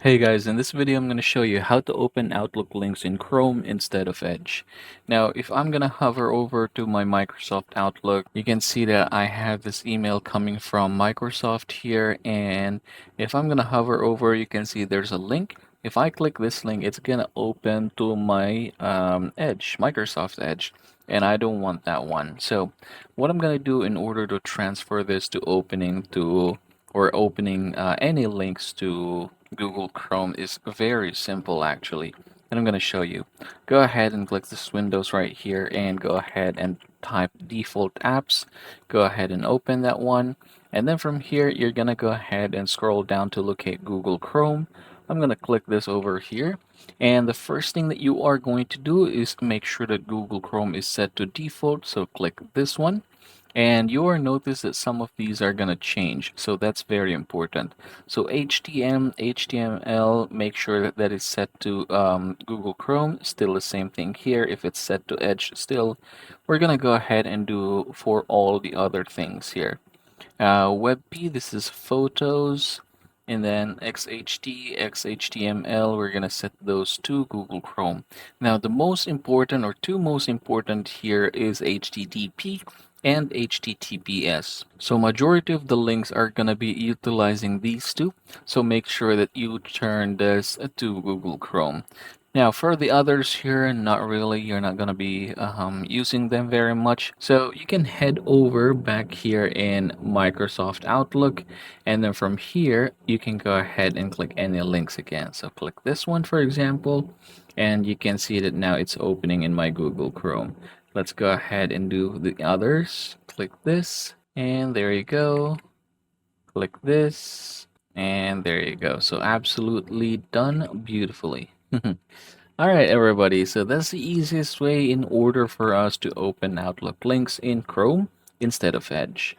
Hey guys, in this video I'm going to show you how to open Outlook links in Chrome instead of Edge. Now, if I'm going to hover over to my Microsoft Outlook, you can see that I have this email coming from Microsoft here, and if I'm going to hover over, you can see there's a link. If I click this link, it's going to open to my Edge, Microsoft Edge, and I don't want that one. So what I'm going to do in order to transfer this to opening any links to Google Chrome is very simple actually, and I'm going to show you. Go ahead and click this Windows right here and go ahead and type default apps. Go ahead and open that one, and then from here you're going to go ahead and scroll down to locate Google Chrome. I'm going to click this over here, and the first thing that you are going to do is make sure that Google Chrome is set to default, so click this one. And you will notice that some of these are going to change, so that's very important. So HTML, make sure that that is set to Google Chrome. Still the same thing here. If it's set to Edge still, we're going to go ahead and do for all the other things here. WebP, this is photos. And then XHTML, we're going to set those to Google Chrome. Now, the most important or two most important here is HTTP and HTTPS. So majority of the links are going to be utilizing these two. So make sure that you turn this to Google Chrome. Now for the others here, not really, you're not going to be using them very much. So you can head over back here in Microsoft Outlook, and then from here, you can go ahead and click any links again. So click this one, for example, and you can see that now it's opening in my Google Chrome. Let's go ahead and do the others. Click this, and there you go. Click this, and there you go. So absolutely done beautifully. All right, everybody. So that's the easiest way in order for us to open Outlook links in Chrome instead of Edge.